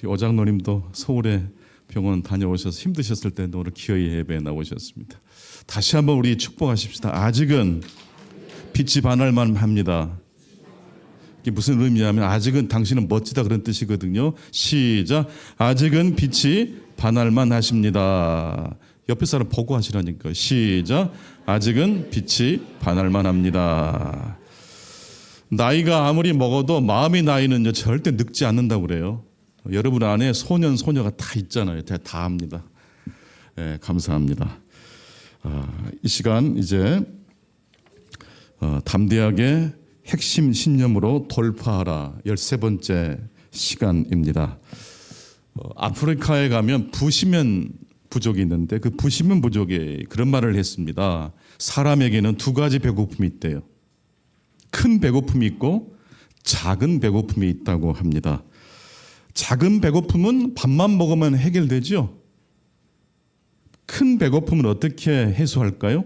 우리 어장노님도 서울에 병원 다녀오셔서 힘드셨을 때도 오늘 기어이 예배에 나오셨습니다. 다시 한번 우리 축복하십시다. 아직은 빛이 반할만 합니다. 이게 무슨 의미냐면 아직은 당신은 멋지다 그런 뜻이거든요. 시작. 아직은 빛이 반할만 하십니다. 옆에 사람 보고 하시라니까. 시작. 아직은 빛이 반할만 합니다. 나이가 아무리 먹어도 마음의 나이는요 절대 늙지 않는다고 그래요. 여러분 안에 소년 소녀가 다 있잖아요. 다 합니다. 네, 감사합니다. 이 시간 이제 담대하게 핵심 신념으로 돌파하라 13번째 시간입니다. 아프리카에 가면 부시면 부족이 있는데 그 부시면 부족이 그런 말을 했습니다. 사람에게는 두 가지 배고픔이 있대요. 큰 배고픔이 있고 작은 배고픔이 있다고 합니다. 작은 배고픔은 밥만 먹으면 해결되죠. 큰 배고픔은 어떻게 해소할까요?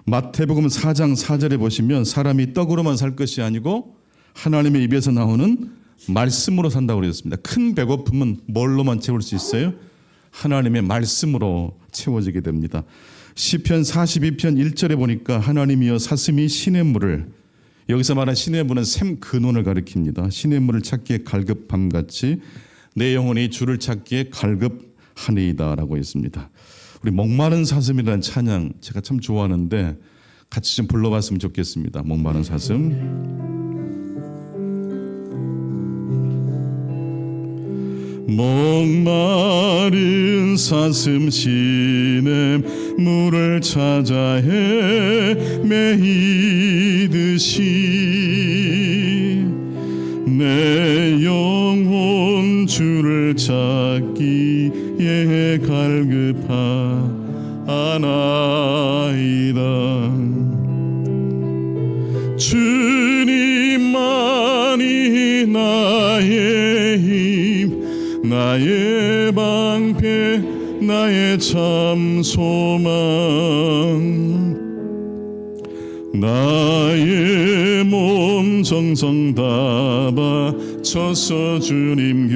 마태복음 4장 4절에 보시면 사람이 떡으로만 살 것이 아니고 하나님의 입에서 나오는 말씀으로 산다고 그랬습니다. 큰 배고픔은 뭘로만 채울 수 있어요? 하나님의 말씀으로 채워지게 됩니다. 시편 42편 1절에 보니까 하나님이여 사슴이 시냇물을, 여기서 말한 시냇물은 샘 근원을 가리킵니다. 시냇물을 찾기에 갈급함같이 내 영혼이 주를 찾기에 갈급하니이다라고 했습니다. 우리 목마른 사슴이라는 찬양 제가 참 좋아하는데 같이 좀 불러봤으면 좋겠습니다. 목마른 사슴. 목마른 사슴 시냇물을 찾아 헤매이듯이 내 영혼 주를 찾기에 갈급하나이다. 주님만이 나의 힘, 나의 방패, 나의 참 소망, 나의 몸 정성 다 바쳐서 주님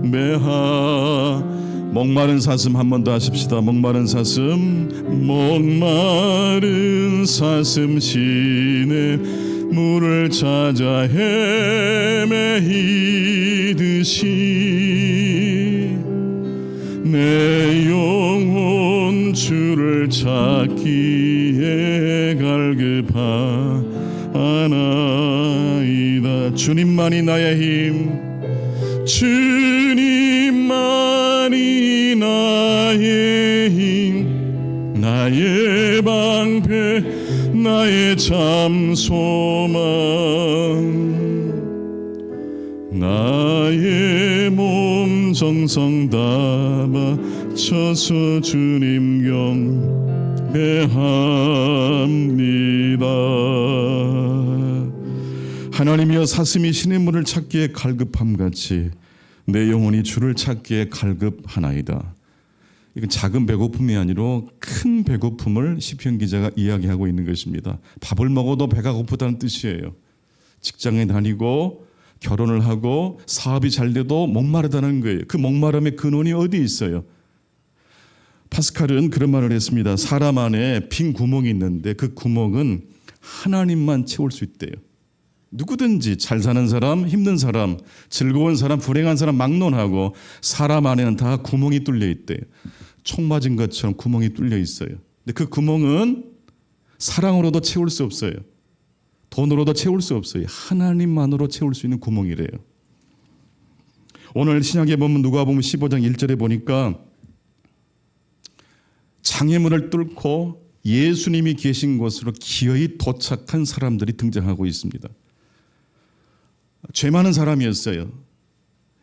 경배하. 목마른 사슴 한 번 더 하십시다. 목마른 사슴. 목마른 사슴 시냇물을 찾아 헤매이듯이 내 영혼 주를 찾기에 갈급하나이다. 주님만이 나의 힘, 주님만이 나의 힘, 나의 방패, 나의 참 소망, 나의 몸 정성 다 바쳐서 주님 경배합니다. 하나님이여 사슴이 시냇물을 찾기에 갈급함같이 내 영혼이 주를 찾기에 갈급하나이다. 이건 작은 배고픔이 아니라 큰 배고픔을 시편 기자가 이야기하고 있는 것입니다. 밥을 먹어도 배가 고프다는 뜻이에요. 직장에 다니고 결혼을 하고 사업이 잘 돼도 목마르다는 거예요. 그 목마름의 근원이 어디 있어요? 파스칼은 그런 말을 했습니다. 사람 안에 빈 구멍이 있는데 그 구멍은 하나님만 채울 수 있대요. 누구든지 잘 사는 사람, 힘든 사람, 즐거운 사람, 불행한 사람 막론하고 사람 안에는 다 구멍이 뚫려 있대요. 총 맞은 것처럼 구멍이 뚫려 있어요. 근데 그 구멍은 사랑으로도 채울 수 없어요. 돈으로도 채울 수 없어요. 하나님만으로 채울 수 있는 구멍이래요. 오늘 신약에 보면 누가복음 15장 1절에 보니까 장애물을 뚫고 예수님이 계신 곳으로 기어이 도착한 사람들이 등장하고 있습니다. 죄 많은 사람이었어요.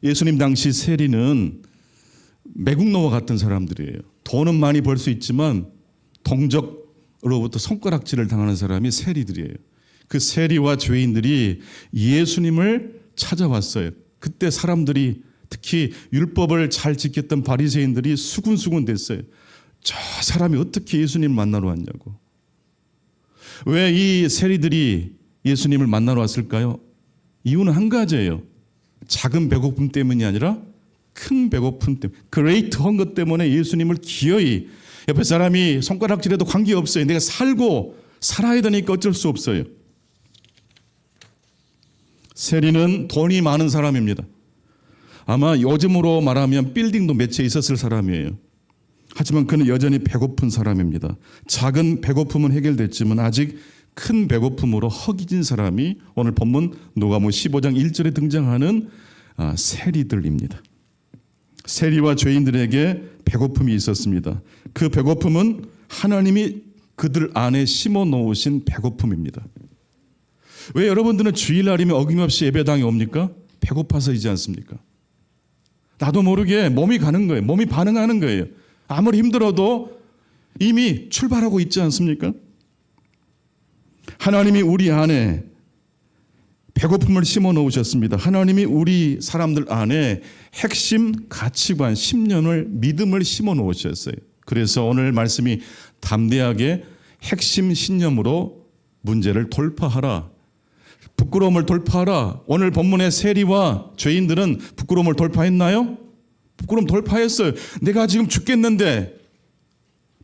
예수님 당시 세리는 매국노와 같은 사람들이에요. 돈은 많이 벌 수 있지만 동족으로부터 손가락질을 당하는 사람이 세리들이에요. 그 세리와 죄인들이 예수님을 찾아왔어요. 그때 사람들이 특히 율법을 잘 지켰던 바리새인들이 수군수군 됐어요. 저 사람이 어떻게 예수님을 만나러 왔냐고. 왜 이 세리들이 예수님을 만나러 왔을까요? 이유는 한 가지예요. 작은 배고픔 때문이 아니라 큰 배고픔 때문에, 그레이트 헝거 때문에 예수님을 기어이, 옆에 사람이 손가락질해도 관계없어요. 내가 살아야 되니까 어쩔 수 없어요. 세리는 돈이 많은 사람입니다. 아마 요즘으로 말하면 빌딩도 몇 채 있었을 사람이에요. 하지만 그는 여전히 배고픈 사람입니다. 작은 배고픔은 해결됐지만 아직 큰 배고픔으로 허기진 사람이 오늘 본문 누가복음 15장 1절에 등장하는 세리들입니다. 세리와 죄인들에게 배고픔이 있었습니다. 그 배고픔은 하나님이 그들 안에 심어 놓으신 배고픔입니다. 왜 여러분들은 주일날이면 어김없이 예배당에 옵니까? 배고파서이지 않습니까? 나도 모르게 몸이 가는 거예요. 몸이 반응하는 거예요. 아무리 힘들어도 이미 출발하고 있지 않습니까? 하나님이 우리 안에 배고픔을 심어 놓으셨습니다. 하나님이 우리 사람들 안에 핵심 가치관, 신념을, 믿음을 심어 놓으셨어요. 그래서 오늘 말씀이 담대하게 핵심 신념으로 문제를 돌파하라. 부끄러움을 돌파하라. 오늘 본문의 세리와 죄인들은 부끄러움을 돌파했나요? 부끄러움 돌파했어요. 내가 지금 죽겠는데,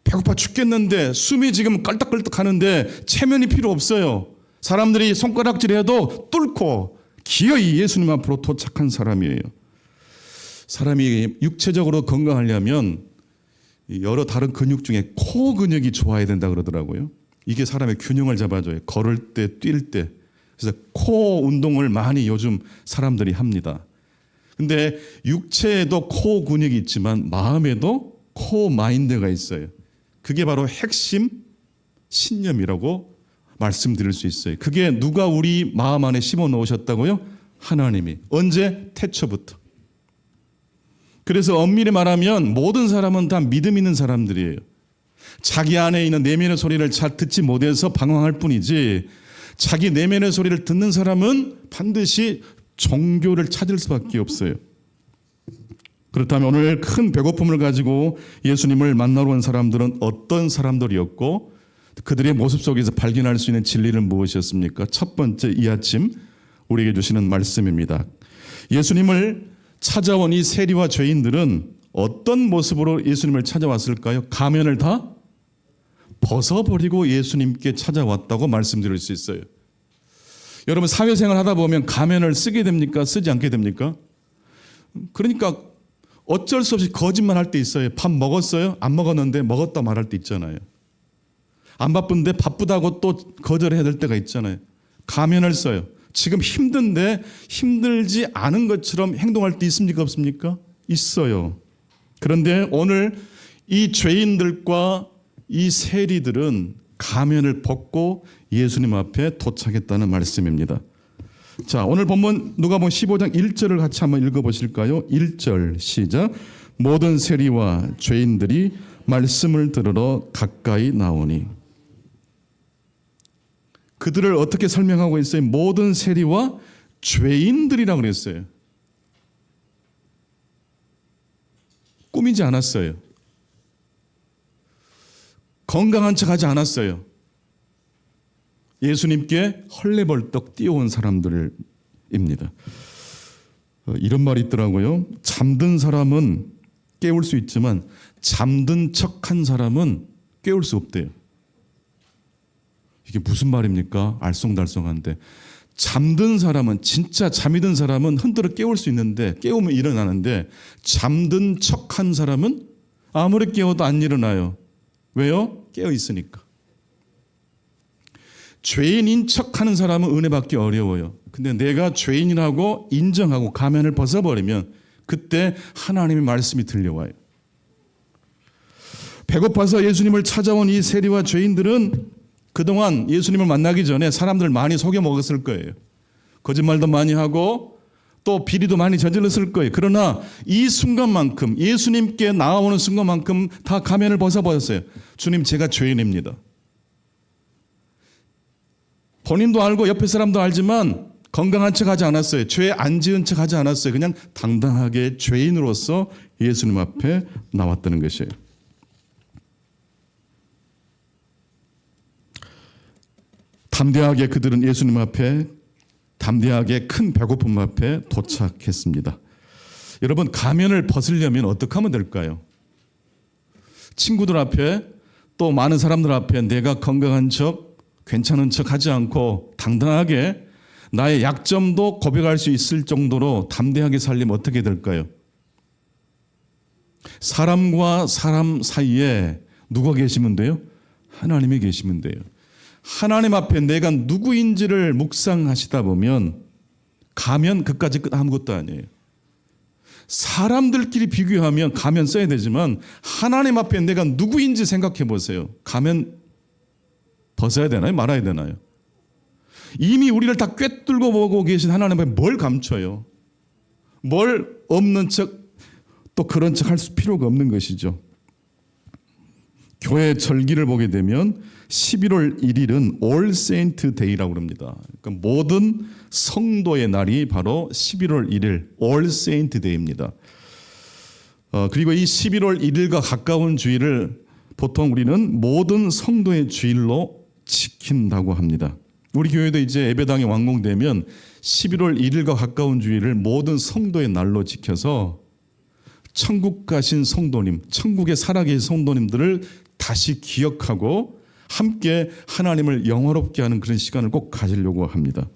배고파 죽겠는데, 숨이 지금 깔딱깔딱 하는데 체면이 필요 없어요. 사람들이 손가락질해도 뚫고 기어이 예수님 앞으로 도착한 사람이에요. 사람이 육체적으로 건강하려면 여러 다른 근육 중에 코 근육이 좋아야 된다 그러더라고요. 이게 사람의 균형을 잡아줘요. 걸을 때, 뛸 때. 그래서 코 운동을 많이 요즘 사람들이 합니다. 근데 육체에도 코 근육이 있지만 마음에도 코 마인드가 있어요. 그게 바로 핵심 신념이라고 말씀드릴 수 있어요. 그게 누가 우리 마음 안에 심어 놓으셨다고요? 하나님이. 언제? 태초부터. 그래서 엄밀히 말하면 모든 사람은 다 믿음 있는 사람들이에요. 자기 안에 있는 내면의 소리를 잘 듣지 못해서 방황할 뿐이지, 자기 내면의 소리를 듣는 사람은 반드시 종교를 찾을 수밖에 없어요. 그렇다면 오늘 큰 배고픔을 가지고 예수님을 만나러 온 사람들은 어떤 사람들이었고 그들의 모습 속에서 발견할 수 있는 진리는 무엇이었습니까? 첫 번째, 이 아침 우리에게 주시는 말씀입니다. 예수님을 찾아온 이 세리와 죄인들은 어떤 모습으로 예수님을 찾아왔을까요? 가면을 다 벗어버리고 예수님께 찾아왔다고 말씀드릴 수 있어요. 여러분, 사회생활 하다 보면 가면을 쓰게 됩니까? 쓰지 않게 됩니까? 그러니까 어쩔 수 없이 거짓말할 때 있어요. 밥 먹었어요? 안 먹었는데 먹었다 말할 때 있잖아요. 안 바쁜데 바쁘다고 또 거절해야 될 때가 있잖아요. 가면을 써요. 지금 힘든데 힘들지 않은 것처럼 행동할 때 있습니까? 없습니까? 있어요. 그런데 오늘 이 죄인들과 이 세리들은 가면을 벗고 예수님 앞에 도착했다는 말씀입니다. 자, 오늘 본문 누가복음 15장 1절을 같이 한번 읽어보실까요? 1절 시작. 모든 세리와 죄인들이 말씀을 들으러 가까이 나오니. 그들을 어떻게 설명하고 있어요? 모든 세리와 죄인들이라고 그랬어요. 꾸미지 않았어요. 건강한 척하지 않았어요. 예수님께 헐레벌떡 뛰어온 사람들입니다. 이런 말이 있더라고요. 잠든 사람은 깨울 수 있지만 잠든 척한 사람은 깨울 수 없대요. 이게 무슨 말입니까? 알쏭달쏭한데, 잠든 사람은, 진짜 잠이 든 사람은 흔들어 깨울 수 있는데, 깨우면 일어나는데, 잠든 척한 사람은 아무리 깨워도 안 일어나요. 왜요? 깨어 있으니까. 죄인인 척하는 사람은 은혜 받기 어려워요. 근데 내가 죄인이라고 인정하고 가면을 벗어버리면 그때 하나님의 말씀이 들려와요. 배고파서 예수님을 찾아온 이 세리와 죄인들은 그동안 예수님을 만나기 전에 사람들 많이 속여 먹었을 거예요. 거짓말도 많이 하고 또 비리도 많이 저질렀을 거예요. 그러나 이 순간만큼, 예수님께 나아오는 순간만큼 다 가면을 벗어버렸어요. 주님, 제가 죄인입니다. 본인도 알고 옆에 사람도 알지만 건강한 척하지 않았어요. 죄 안 지은 척하지 않았어요. 그냥 당당하게 죄인으로서 예수님 앞에 나왔다는 것이에요. 담대하게 그들은 예수님 앞에 담대하게 큰 배고픔 앞에 도착했습니다. 여러분, 가면을 벗으려면 어떻게 하면 될까요? 친구들 앞에 또 많은 사람들 앞에 내가 건강한 척, 괜찮은 척 하지 않고 당당하게 나의 약점도 고백할 수 있을 정도로 담대하게 살려면 어떻게 될까요? 사람과 사람 사이에 누가 계시면 돼요? 하나님이 계시면 돼요. 하나님 앞에 내가 누구인지를 묵상하시다 보면 가면 그까지 끝 아무것도 아니에요. 사람들끼리 비교하면 가면 써야 되지만 하나님 앞에 내가 누구인지 생각해 보세요. 가면 벗어야 되나요? 말아야 되나요? 이미 우리를 다 꿰뚫고 보고 계신 하나님 앞에 뭘 감춰요? 뭘 없는 척 또 그런 척 할 필요가 없는 것이죠. 교회 절기를 보게 되면 11월 1일은 All Saint Day라고 합니다. 그러니까 모든 성도의 날이 바로 11월 1일 All Saint Day입니다. 그리고 이 11월 1일과 가까운 주일을 보통 우리는 모든 성도의 주일로 지킨다고 합니다. 우리 교회도 이제 예배당이 완공되면 11월 1일과 가까운 주일을 모든 성도의 날로 지켜서 천국 가신 성도님, 천국에 살아계신 성도님들을 다시 기억하고 함께 하나님을 영화롭게 하는 그런 시간을 꼭 가지려고 합니다.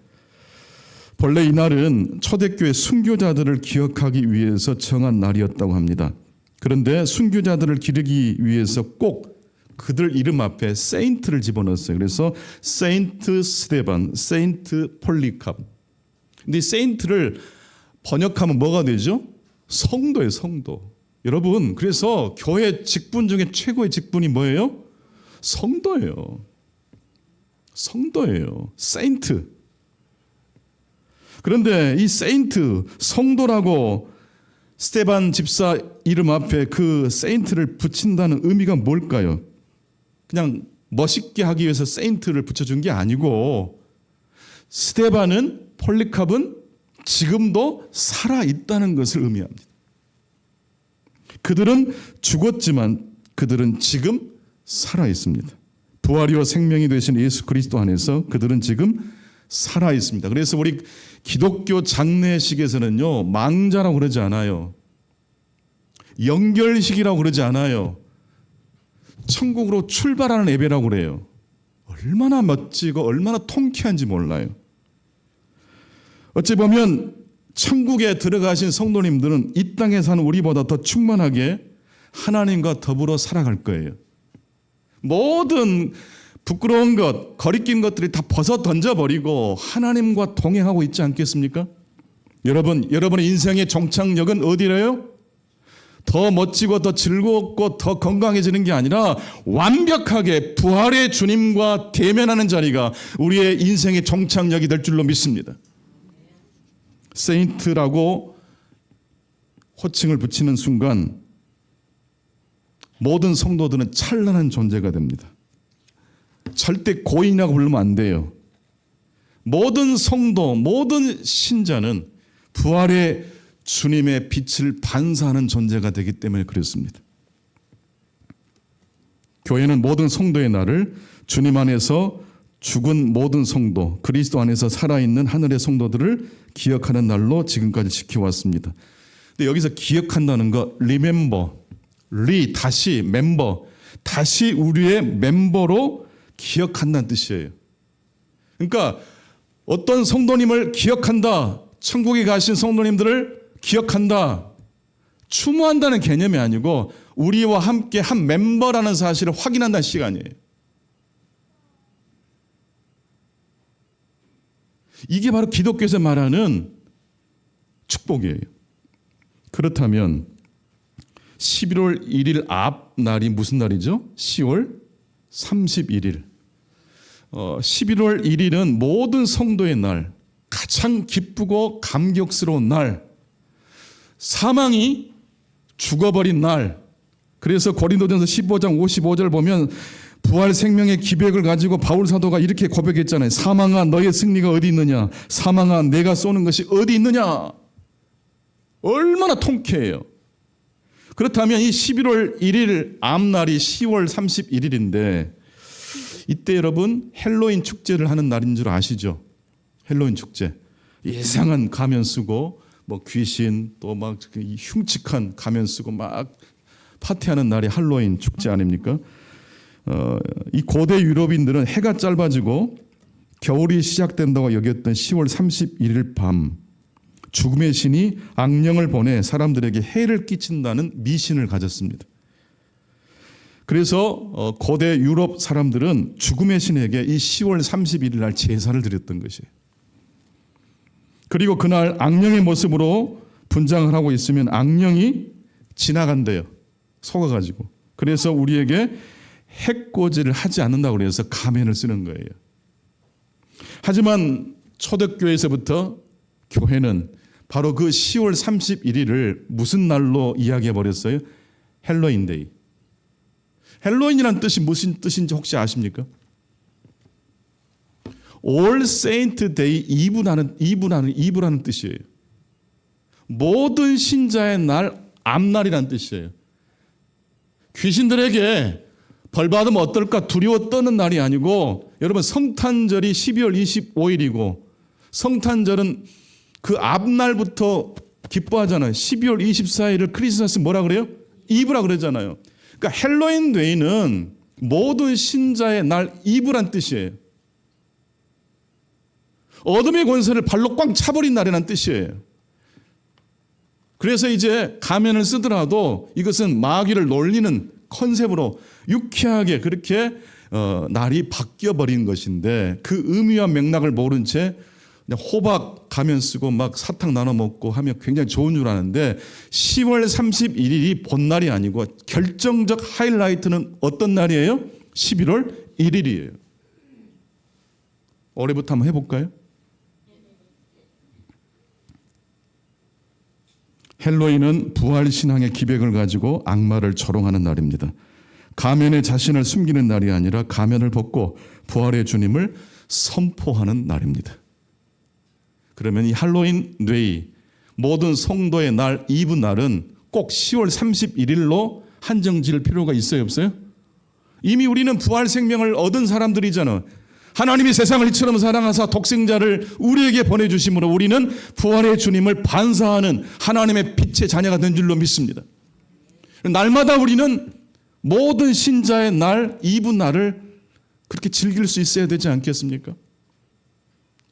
본래 이날은 초대교회 순교자들을 기억하기 위해서 정한 날이었다고 합니다. 그런데 순교자들을 기리기 위해서 꼭 그들 이름 앞에 세인트를 집어넣었어요. 그래서 세인트 스테반, 세인트 폴리캅. 근데 이 세인트를 번역하면 뭐가 되죠? 성도예요, 성도. 여러분, 그래서 교회 직분 중에 최고의 직분이 뭐예요? 성도예요. 성도예요. 세인트. 그런데 이 세인트, 성도라고 스테반 집사 이름 앞에 그 세인트를 붙인다는 의미가 뭘까요? 그냥 멋있게 하기 위해서 세인트를 붙여준 게 아니고 스테반은, 폴리캅은 지금도 살아있다는 것을 의미합니다. 그들은 죽었지만 그들은 지금 살아있습니다. 부활이요 생명이 되신 예수 그리스도 안에서 그들은 지금 살아있습니다. 그래서 우리 기독교 장례식에서는요, 망자라고 그러지 않아요. 연결식이라고 그러지 않아요. 천국으로 출발하는 예배라고 그래요. 얼마나 멋지고 얼마나 통쾌한지 몰라요. 어찌 보면 천국에 들어가신 성도님들은 이 땅에 사는 우리보다 더 충만하게 하나님과 더불어 살아갈 거예요. 모든 부끄러운 것, 거리낀 것들이 다 벗어 던져버리고 하나님과 동행하고 있지 않겠습니까? 여러분의 인생의 종착역은 어디래요? 더 멋지고 더 즐겁고 더 건강해지는 게 아니라 완벽하게 부활의 주님과 대면하는 자리가 우리의 인생의 종착역이 될 줄로 믿습니다. 세인트라고 호칭을 붙이는 순간 모든 성도들은 찬란한 존재가 됩니다. 절대 고인이라고 부르면 안 돼요. 모든 성도, 모든 신자는 부활의 주님의 빛을 반사하는 존재가 되기 때문에 그렇습니다. 교회는 모든 성도의 날을 주님 안에서 죽은 모든 성도, 그리스도 안에서 살아있는 하늘의 성도들을 기억하는 날로 지금까지 지켜왔습니다. 근데 여기서 기억한다는 거, remember, 다시 멤버, 다시 우리의 멤버로 기억한다는 뜻이에요. 그러니까 어떤 성도님을 기억한다, 천국에 가신 성도님들을 기억한다, 추모한다는 개념이 아니고 우리와 함께 한 멤버라는 사실을 확인한다는 시간이에요. 이게 바로 기독교에서 말하는 축복이에요. 그렇다면 11월 1일 앞 날이 무슨 날이죠? 10월 31일. 11월 1일은 모든 성도의 날, 가장 기쁘고 감격스러운 날, 사망이 죽어버린 날. 그래서 고린도전서 15장 55절 보면 부활 생명의 기백을 가지고 바울 사도가 이렇게 고백했잖아요. 사망아 너의 승리가 어디 있느냐? 사망아 내가 쏘는 것이 어디 있느냐? 얼마나 통쾌해요. 그렇다면 이 11월 1일 앞날이 10월 31일인데 이때 여러분 헬로윈 축제를 하는 날인 줄 아시죠? 헬로윈 축제. 이상한 가면 쓰고 뭐 귀신 또 막 흉측한 가면 쓰고 막 파티하는 날이 할로윈 축제 아닙니까? 이 고대 유럽인들은 해가 짧아지고 겨울이 시작된다고 여겼던 10월 31일 밤 죽음의 신이 악령을 보내 사람들에게 해를 끼친다는 미신을 가졌습니다. 그래서 고대 유럽 사람들은 죽음의 신에게 이 10월 31일 날 제사를 드렸던 것이에요. 그리고 그날 악령의 모습으로 분장을 하고 있으면 악령이 지나간대요. 속아가지고. 그래서 우리에게 해코지를 하지 않는다고 그래서 가면을 쓰는 거예요. 하지만 초대교회에서부터 교회는 바로 그 10월 31일을 무슨 날로 이야기해 버렸어요? 헬로윈데이. 헬로윈이라는 뜻이 무슨 뜻인지 혹시 아십니까? All Saint Day 이브라는 뜻이에요. 모든 신자의 날, 앞날이라는 뜻이에요. 귀신들에게 벌받으면 어떨까 두려워 떠는 날이 아니고, 여러분 성탄절이 12월 25일이고 성탄절은 그 앞날부터 기뻐하잖아요. 12월 24일을 크리스마스 뭐라 그래요? 이브라 그러잖아요. 그러니까 헬로윈 데이는 모든 신자의 날 이브란 뜻이에요. 어둠의 권세를 발로 꽉 차버린 날이라는 뜻이에요. 그래서 이제 가면을 쓰더라도 이것은 마귀를 놀리는 컨셉으로 유쾌하게 그렇게 날이 바뀌어버린 것인데, 그 의미와 맥락을 모른 채 그냥 호박 가면 쓰고 막 사탕 나눠 먹고 하면 굉장히 좋은 줄 아는데, 10월 31일이 본날이 아니고 결정적 하이라이트는 어떤 날이에요? 11월 1일이에요. 올해부터 한번 해볼까요? 헬로윈은 부활신앙의 기백을 가지고 악마를 조롱하는 날입니다. 가면에 자신을 숨기는 날이 아니라 가면을 벗고 부활의 주님을 선포하는 날입니다. 그러면 이 할로윈 데이, 모든 성도의 날, 이브 날은 꼭 10월 31일로 한정 지을 필요가 있어요, 없어요? 이미 우리는 부활 생명을 얻은 사람들이잖아. 하나님이 세상을 이처럼 사랑하사 독생자를 우리에게 보내주심으로 우리는 부활의 주님을 반사하는 하나님의 빛의 자녀가 된 줄로 믿습니다. 날마다 우리는 모든 신자의 날, 이브 날을 그렇게 즐길 수 있어야 되지 않겠습니까?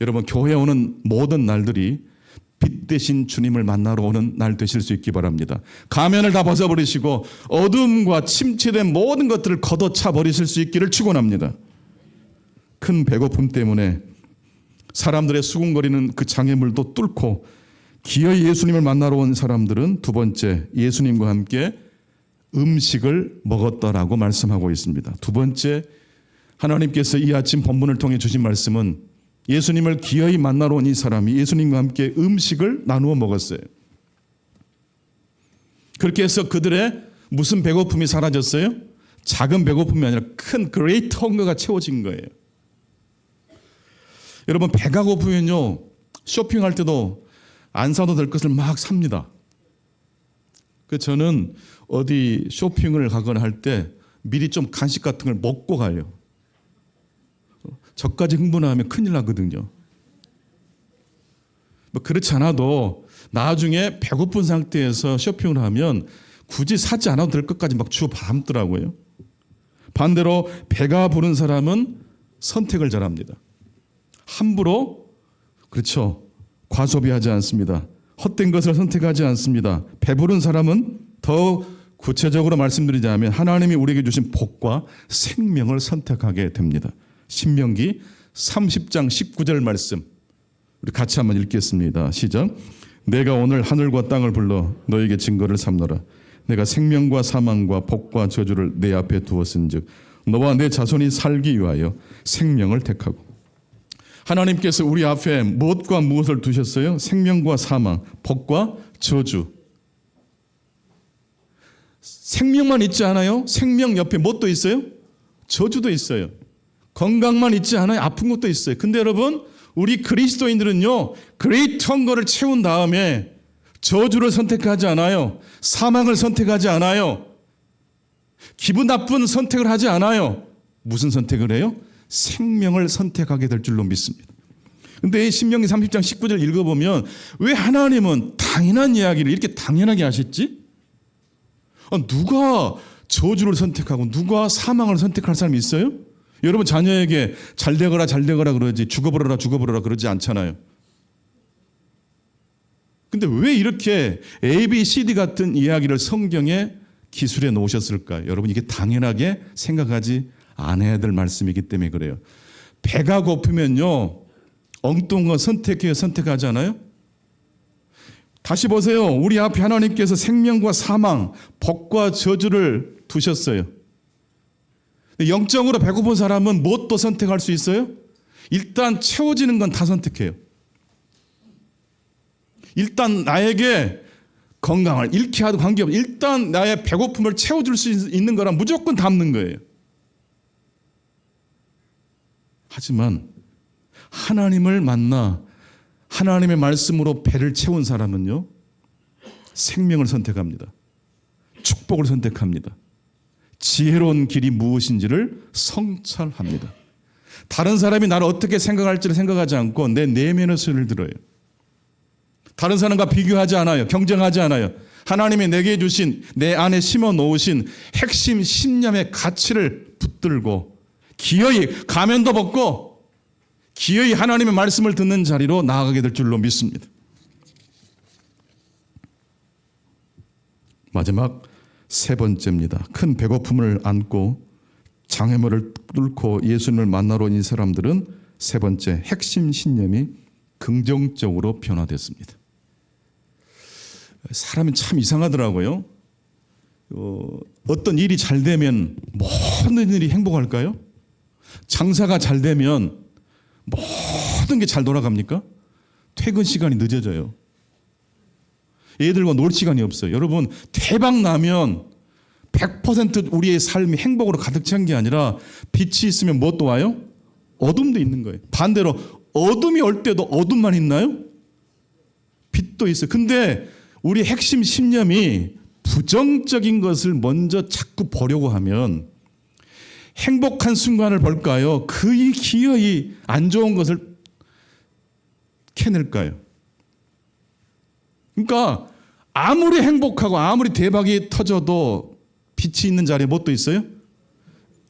여러분, 교회에 오는 모든 날들이 빛 대신 주님을 만나러 오는 날 되실 수 있기 바랍니다. 가면을 다 벗어버리시고 어둠과 침체된 모든 것들을 걷어차 버리실 수 있기를 축원합니다. 큰 배고픔 때문에 사람들의 수군거리는 그 장애물도 뚫고 기어이 예수님을 만나러 온 사람들은 두 번째, 예수님과 함께 음식을 먹었다라고 말씀하고 있습니다. 두 번째, 하나님께서 이 아침 본문을 통해 주신 말씀은 예수님을 기어이 만나러 온 이 사람이 예수님과 함께 음식을 나누어 먹었어요. 그렇게 해서 그들의 무슨 배고픔이 사라졌어요? 작은 배고픔이 아니라 큰 그레이트 헝거가 채워진 거예요. 여러분, 배가 고프면요, 쇼핑할 때도 안 사도 될 것을 막 삽니다. 저는 어디 쇼핑을 가거나 할 때 미리 좀 간식 같은 걸 먹고 가요. 저까지 흥분하면 큰일 나거든요. 뭐 그렇지 않아도 나중에 배고픈 상태에서 쇼핑을 하면 굳이 사지 않아도 될 것까지 막 주워 담더라고요. 반대로 배가 부른 사람은 선택을 잘합니다. 함부로, 그렇죠, 과소비하지 않습니다. 헛된 것을 선택하지 않습니다. 배부른 사람은 더 구체적으로 말씀드리자면 하나님이 우리에게 주신 복과 생명을 선택하게 됩니다. 신명기 30장 19절 말씀 우리 같이 한번 읽겠습니다. 시작. 내가 오늘 하늘과 땅을 불러 너에게 증거를 삼노라. 내가 생명과 사망과 복과 저주를 내 앞에 두었은즉 너와 내 자손이 살기 위하여 생명을 택하고. 하나님께서 우리 앞에 무엇과 무엇을 두셨어요? 생명과 사망, 복과 저주. 생명만 있지 않아요? 생명 옆에 무엇도 있어요? 저주도 있어요. 건강만 있지 않아요? 아픈 것도 있어요. 근데 여러분, 우리 그리스도인들은요, 그레이트 헝거를 채운 다음에 저주를 선택하지 않아요. 사망을 선택하지 않아요. 기분 나쁜 선택을 하지 않아요. 무슨 선택을 해요? 생명을 선택하게 될 줄로 믿습니다. 근데 이 신명기 30장 19절 읽어보면 왜 하나님은 당연한 이야기를 이렇게 당연하게 하셨지? 누가 저주를 선택하고 누가 사망을 선택할 사람이 있어요? 여러분 자녀에게 잘 되거라 잘 되거라 그러지 죽어버려라 죽어버려라 그러지 않잖아요. 근데 왜 이렇게 A, B, C, D 같은 이야기를 성경에 기술해 놓으셨을까요? 여러분 이게 당연하게 생각하지 않아야 될 말씀이기 때문에 그래요. 배가 고프면요 엉뚱한 거 선택해요 선택하지 않아요? 다시 보세요. 우리 앞에 하나님께서 생명과 사망, 복과 저주를 두셨어요. 영적으로 배고픈 사람은 무엇도 선택할 수 있어요? 일단 채워지는 건 다 선택해요. 일단 나에게 건강을 잃게 하도 관계없이 일단 나의 배고픔을 채워줄 수 있는 거라 무조건 담는 거예요. 하지만 하나님을 만나 하나님의 말씀으로 배를 채운 사람은요 생명을 선택합니다. 축복을 선택합니다. 지혜로운 길이 무엇인지를 성찰합니다. 다른 사람이 나를 어떻게 생각할지를 생각하지 않고 내 내면의 소리를 들어요. 다른 사람과 비교하지 않아요. 경쟁하지 않아요. 하나님이 내게 주신 내 안에 심어 놓으신 핵심 신념의 가치를 붙들고 기어이 가면도 벗고 기어이 하나님의 말씀을 듣는 자리로 나아가게 될 줄로 믿습니다. 마지막 세 번째입니다. 큰 배고픔을 안고 장애물을 뚫고 예수님을 만나러 온 이 사람들은 세 번째 핵심 신념이 긍정적으로 변화됐습니다. 사람이 참 이상하더라고요. 어떤 일이 잘 되면 모든 일이 행복할까요? 장사가 잘 되면 모든 게 잘 돌아갑니까? 퇴근 시간이 늦어져요. 애들과 놀 시간이 없어요. 여러분 대박 나면 100% 우리의 삶이 행복으로 가득 찬 게 아니라 빛이 있으면 무엇도 와요? 어둠도 있는 거예요. 반대로 어둠이 올 때도 어둠만 있나요? 빛도 있어요. 근데 우리 핵심 신념이 부정적인 것을 먼저 자꾸 보려고 하면 행복한 순간을 볼까요? 그이 기어이 안 좋은 것을 캐낼까요? 그러니까 아무리 행복하고 아무리 대박이 터져도 빛이 있는 자리에 뭣도 있어요?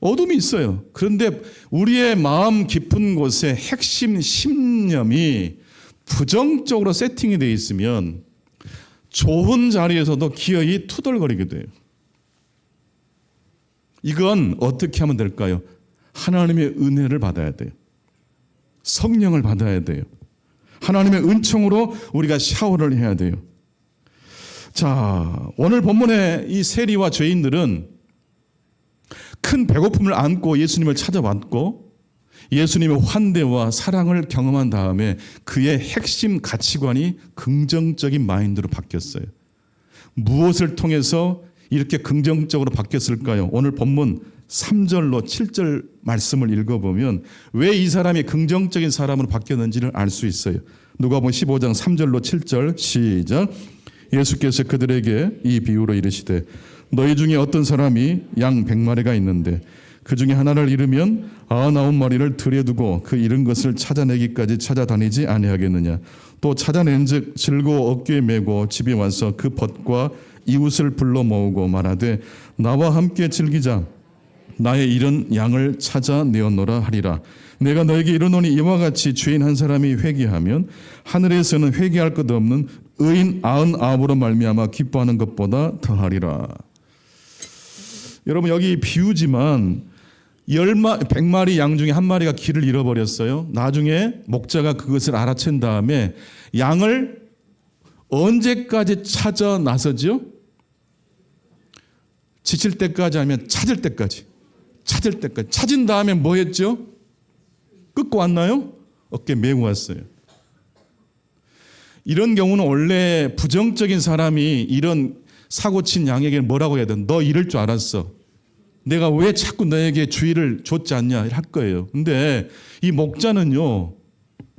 어둠이 있어요. 그런데 우리의 마음 깊은 곳에 핵심 신념이 부정적으로 세팅이 되어 있으면 좋은 자리에서도 기어이 투덜거리게 돼요. 이건 어떻게 하면 될까요? 하나님의 은혜를 받아야 돼요. 성령을 받아야 돼요. 하나님의 은총으로 우리가 샤워를 해야 돼요. 자, 오늘 본문의 이 세리와 죄인들은 큰 배고픔을 안고 예수님을 찾아왔고 예수님의 환대와 사랑을 경험한 다음에 그의 핵심 가치관이 긍정적인 마인드로 바뀌었어요. 무엇을 통해서 이렇게 긍정적으로 바뀌었을까요? 오늘 본문 3절로 7절 말씀을 읽어보면 왜 이 사람이 긍정적인 사람으로 바뀌었는지를 알 수 있어요. 누가복음 15장 3절로 7절 시작. 예수께서 그들에게 이 비유로 이르시되 너희 중에 어떤 사람이 양 100마리가 있는데 그 중에 하나를 잃으면 99마리를 들여두고 그 잃은 것을 찾아내기까지 찾아다니지 아니하겠느냐. 또 찾아낸즉 즐거워 어깨에 메고 집에 와서 그 벗과 이웃을 불러 모으고 말하되 나와 함께 즐기자. 나의 잃은 양을 찾아내었노라 하리라. 내가 너에게 이르노니 이와 같이 죄인 한 사람이 회개하면 하늘에서는 회개할 것 없는 의인 99으로 말미암아 기뻐하는 것보다 더하리라. 여러분 여기 비유지만 100마리 양 중에 한 마리가 길을 잃어버렸어요. 나중에 목자가 그것을 알아챈 다음에 양을 언제까지 찾아 나서죠? 지칠 때까지 아니면 찾을 때까지. 찾은 다음에 뭐 했죠? 끌고 왔나요? 어깨 메고 왔어요. 이런 경우는 원래 부정적인 사람이 이런 사고친 양에게 뭐라고 해야 돼? 너 이럴 줄 알았어. 내가 왜 자꾸 너에게 주의를 줬지 않냐 할 거예요. 근데 이 목자는요.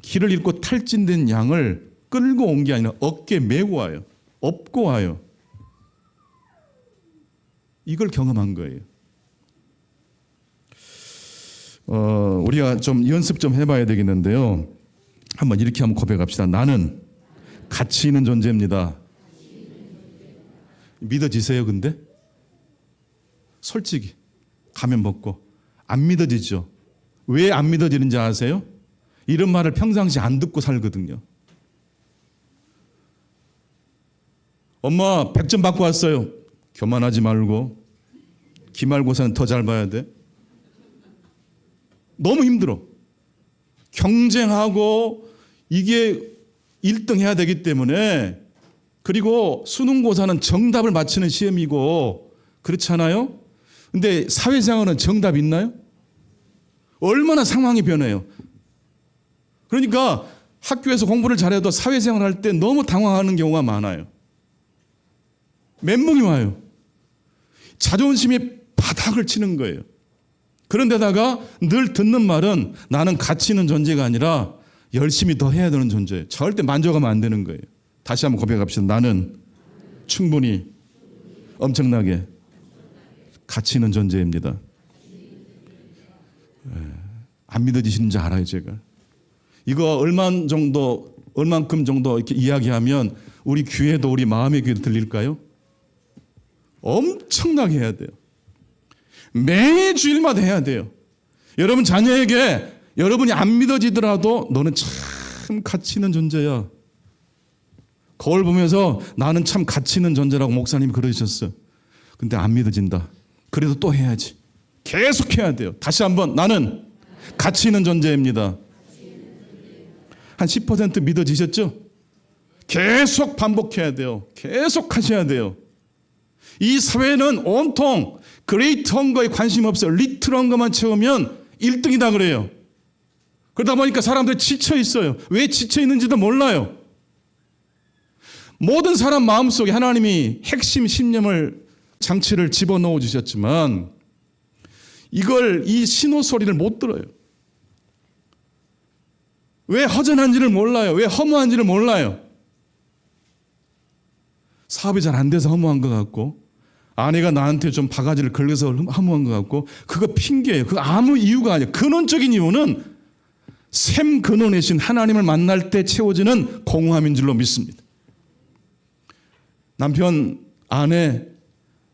길을 잃고 탈진된 양을 끌고 온 게 아니라 어깨에 메고 와요. 업고 와요. 이걸 경험한 거예요. 우리가 좀 연습 좀 해봐야 되겠는데요. 한번 이렇게 한번 고백합시다. 나는 가치 있는 존재입니다. 믿어지세요? 근데 솔직히 가면 벗고 안 믿어지죠. 왜 안 믿어지는지 아세요? 이런 말을 평상시 안 듣고 살거든요. 엄마 100점 받고 왔어요. 교만하지 말고 기말고사는 더 잘 봐야 돼. 너무 힘들어. 경쟁하고 이게 1등 해야 되기 때문에, 그리고 수능고사는 정답을 맞히는 시험이고 그렇잖아요. 근데 사회생활은 정답 있나요? 얼마나 상황이 변해요. 그러니까 학교에서 공부를 잘해도 사회생활 할 때 너무 당황하는 경우가 많아요. 멘붕이 와요. 자존심이 바닥을 치는 거예요. 그런데다가 늘 듣는 말은 나는 가치 있는 존재가 아니라 열심히 더 해야 되는 존재예요. 절대 만족하면 안 되는 거예요. 다시 한번 고백합시다. 나는 충분히 엄청나게 가치 있는 존재입니다. 안 믿어지시는지 알아요, 제가. 이거 얼만큼 정도 이렇게 이야기하면 우리 귀에도, 우리 마음의 귀에도 들릴까요? 엄청나게 해야 돼요. 매주일마다 해야 돼요. 여러분 자녀에게 여러분이 안 믿어지더라도 너는 참 가치 있는 존재야. 거울 보면서 나는 참 가치 있는 존재라고 목사님이 그러셨어. 근데 안 믿어진다. 그래도 또 해야지. 계속 해야 돼요. 다시 한번 나는 가치 있는 존재입니다. 한 10% 믿어지셨죠? 계속 반복해야 돼요. 계속 하셔야 돼요. 이 사회는 온통 그레이트한 거에 관심 없어요. 리틀한 것만 채우면 1등이다 그래요. 그러다 보니까 사람들이 지쳐 있어요. 왜 지쳐 있는지도 몰라요. 모든 사람 마음속에 하나님이 핵심 신념을, 장치를 집어넣어 주셨지만 이 신호 소리를 못 들어요. 왜 허전한지를 몰라요. 왜 허무한지를 몰라요. 사업이 잘 안 돼서 허무한 것 같고, 아내가 나한테 좀 바가지를 긁어서 허무한 것 같고, 그거 핑계예요. 그거 아무 이유가 아니에요. 근원적인 이유는 샘 근원이신 하나님을 만날 때 채워지는 공허함인 줄로 믿습니다. 남편, 아내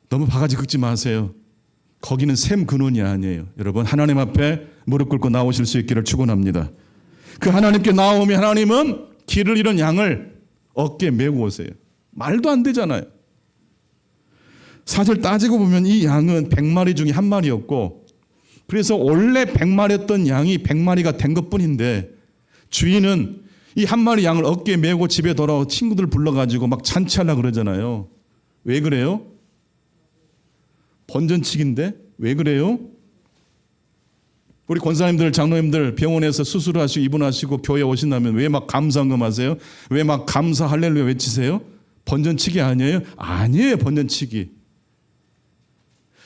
너무 바가지 긁지 마세요. 거기는 샘 근원이 아니에요. 여러분 하나님 앞에 무릎 꿇고 나오실 수 있기를 축원합니다. 그 하나님께 나오면 하나님은 길을 잃은 양을 어깨에 메고 오세요. 말도 안 되잖아요. 사실 따지고 보면 이 양은 100마리 중에 한 마리였고, 그래서 원래 100마리였던 양이 100마리가 된 것뿐인데, 주인은 이 한 마리 양을 어깨에 메고 집에 돌아와 친구들 불러가지고 막 잔치하려고 그러잖아요. 왜 그래요? 번전치기인데 왜 그래요? 우리 권사님들, 장로님들 병원에서 수술하시고 입원하시고 교회 오신다면 왜 막 감사한금 하세요? 왜 막 감사 할렐루야 외치세요? 번전치기 아니에요? 아니에요. 번전치기.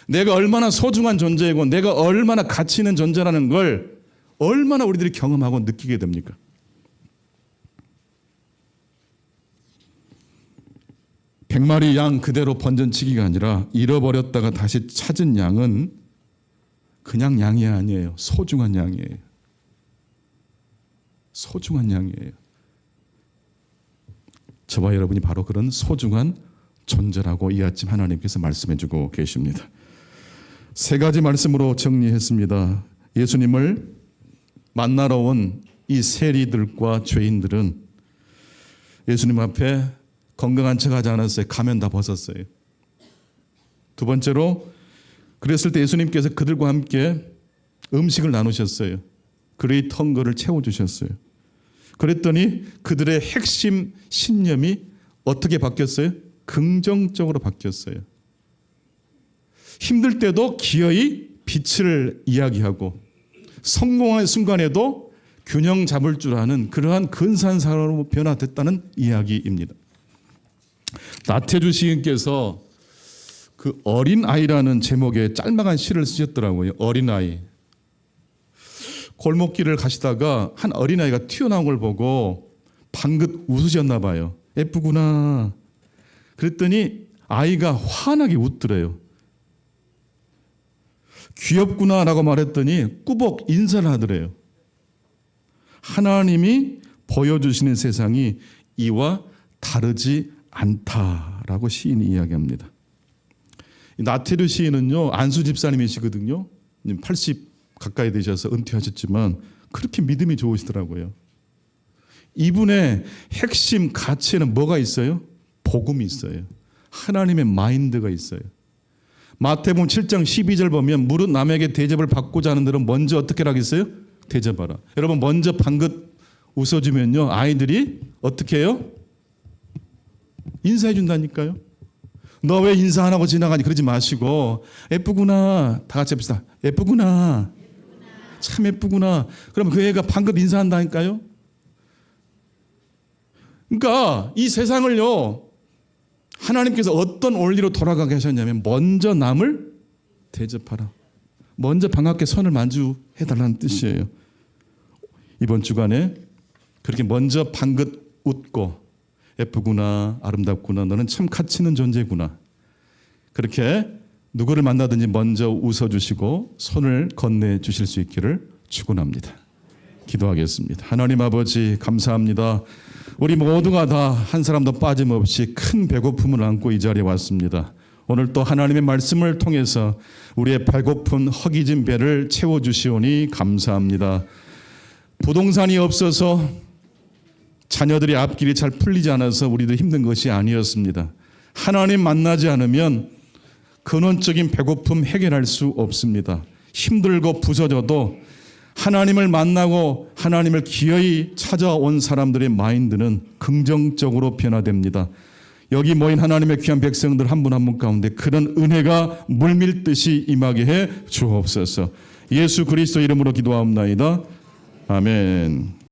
내가 얼마나 소중한 존재이고 내가 얼마나 가치 있는 존재라는 걸 얼마나 우리들이 경험하고 느끼게 됩니까? 백마리 양 그대로 번전치기가 아니라 잃어버렸다가 다시 찾은 양은 그냥 양이 아니에요. 소중한 양이에요. 소중한 양이에요. 저와 여러분이 바로 그런 소중한 존재라고 이 아침 하나님께서 말씀해 주고 계십니다. 세 가지 말씀으로 정리했습니다. 예수님을 만나러 온 이 세리들과 죄인들은 예수님 앞에 건강한 척 하지 않았어요. 가면 다 벗었어요. 두 번째로, 그랬을 때 예수님께서 그들과 함께 음식을 나누셨어요. 그레이트 헝거를 채워주셨어요. 그랬더니 그들의 핵심 신념이 어떻게 바뀌었어요? 긍정적으로 바뀌었어요. 힘들 때도 기어이 빛을 이야기하고 성공한 순간에도 균형 잡을 줄 아는 그러한 근사한 사람으로 변화됐다는 이야기입니다. 나태주 시인께서 그 어린아이라는 제목의 짤막한 시를 쓰셨더라고요. 어린아이. 골목길을 가시다가 한 어린아이가 튀어나온 걸 보고 방긋 웃으셨나 봐요. 예쁘구나. 그랬더니 아이가 환하게 웃더래요. 귀엽구나라고 말했더니 꾸벅 인사를 하더래요. 하나님이 보여주시는 세상이 이와 다르지 않다라고 시인이 이야기합니다. 나태류 시인은요, 안수 집사님이시거든요. 80 가까이 되셔서 은퇴하셨지만 그렇게 믿음이 좋으시더라고요. 이분의 핵심 가치에는 뭐가 있어요? 복음이 있어요. 하나님의 마인드가 있어요. 마태복음 7장 12절 보면 무릇 남에게 대접을 받고자 하는 들은 먼저 어떻게 하겠어요? 대접하라. 여러분 먼저 방긋 웃어주면요, 아이들이 어떻게 해요? 인사해 준다니까요. 너 왜 인사 안 하고 지나가니? 그러지 마시고 예쁘구나. 다 같이 합시다. 예쁘구나. 참 예쁘구나. 그러면 그 애가 방긋 인사한다니까요. 그러니까 이 세상을요, 하나님께서 어떤 원리로 돌아가게 하셨냐면 먼저 남을 대접하라. 먼저 반갑게 손을 만주해달라는 뜻이에요. 이번 주간에 그렇게 먼저 방긋 웃고 예쁘구나, 아름답구나, 너는 참 가치 있는 존재구나. 그렇게 누구를 만나든지 먼저 웃어주시고 손을 건네주실 수 있기를 축원합니다. 기도하겠습니다. 하나님 아버지 감사합니다. 우리 모두가 다 한 사람도 빠짐없이 큰 배고픔을 안고 이 자리에 왔습니다. 오늘 또 하나님의 말씀을 통해서 우리의 배고픈 허기진 배를 채워주시오니 감사합니다. 부동산이 없어서 자녀들의 앞길이 잘 풀리지 않아서 우리도 힘든 것이 아니었습니다. 하나님 만나지 않으면 근원적인 배고픔 해결할 수 없습니다. 힘들고 부서져도 하나님을 만나고 하나님을 기어이 찾아온 사람들의 마인드는 긍정적으로 변화됩니다. 여기 모인 하나님의 귀한 백성들 한 분 한 분 가운데 그런 은혜가 물밀듯이 임하게 해 주옵소서. 예수 그리스도 이름으로 기도하옵나이다. 아멘.